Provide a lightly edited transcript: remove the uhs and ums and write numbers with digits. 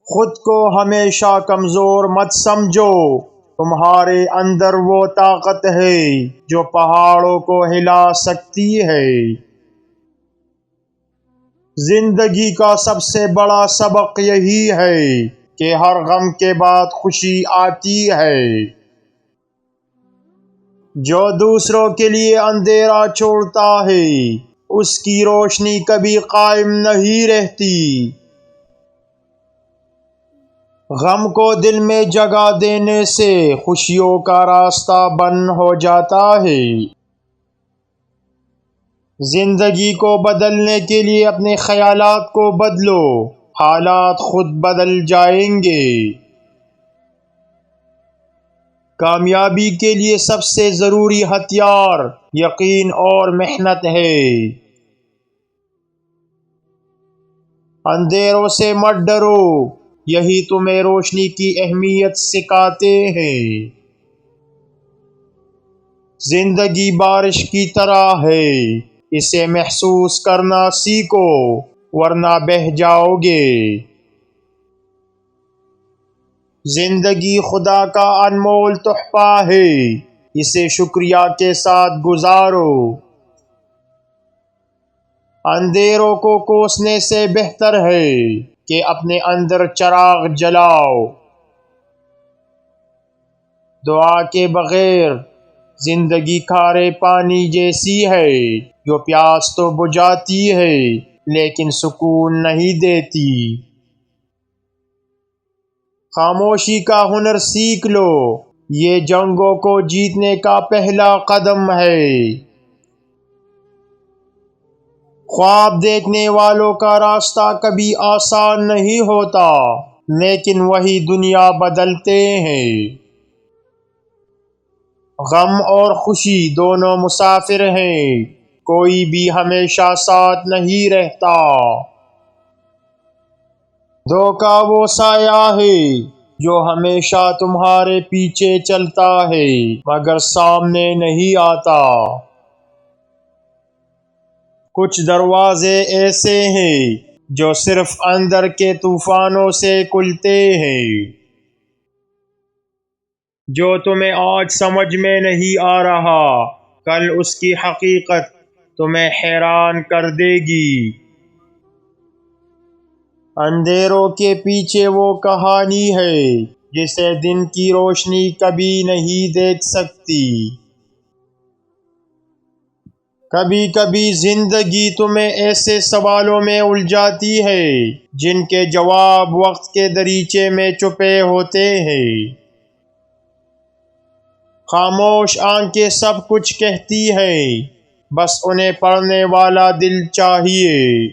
خود کو ہمیشہ کمزور مت سمجھو، تمہارے اندر وہ طاقت ہے جو پہاڑوں کو ہلا سکتی ہے۔ زندگی کا سب سے بڑا سبق یہی ہے کہ ہر غم کے بعد خوشی آتی ہے۔ جو دوسروں کے لیے اندھیرا چھوڑتا ہے اس کی روشنی کبھی قائم نہیں رہتی۔ غم کو دل میں جگہ دینے سے خوشیوں کا راستہ بند ہو جاتا ہے۔ زندگی کو بدلنے کے لیے اپنے خیالات کو بدلو، حالات خود بدل جائیں گے۔ کامیابی کے لیے سب سے ضروری ہتھیار یقین اور محنت ہے۔ اندھیروں سے مت ڈرو، یہی تمہیں روشنی کی اہمیت سکھاتے ہیں۔ زندگی بارش کی طرح ہے، اسے محسوس کرنا سیکھو ورنہ بہہ جاؤ گے۔ زندگی خدا کا انمول تحفہ ہے، اسے شکریہ کے ساتھ گزارو۔ اندھیروں کو کوسنے سے بہتر ہے کہ اپنے اندر چراغ جلاؤ۔ دعا کے بغیر زندگی کھارے پانی جیسی ہے، جو پیاس تو بجھاتی ہے لیکن سکون نہیں دیتی۔ خاموشی کا ہنر سیکھ لو، یہ جنگوں کو جیتنے کا پہلا قدم ہے۔ خواب دیکھنے والوں کا راستہ کبھی آسان نہیں ہوتا، لیکن وہی دنیا بدلتے ہیں۔ غم اور خوشی دونوں مسافر ہیں، کوئی بھی ہمیشہ ساتھ نہیں رہتا۔ دھوکہ وہ سایہ ہے جو ہمیشہ تمہارے پیچھے چلتا ہے مگر سامنے نہیں آتا۔ کچھ دروازے ایسے ہیں جو صرف اندر کے طوفانوں سے کھلتے ہیں۔ جو تمہیں آج سمجھ میں نہیں آ رہا، کل اس کی حقیقت تمہیں حیران کر دے گی۔ اندھیروں کے پیچھے وہ کہانی ہے جسے دن کی روشنی کبھی نہیں دیکھ سکتی۔ کبھی کبھی زندگی تمہیں ایسے سوالوں میں الجھاتی ہے جن کے جواب وقت کے دریچے میں چھپے ہوتے ہیں۔ خاموش آنکھیں سب کچھ کہتی ہیں، بس انہیں پڑھنے والا دل چاہیے۔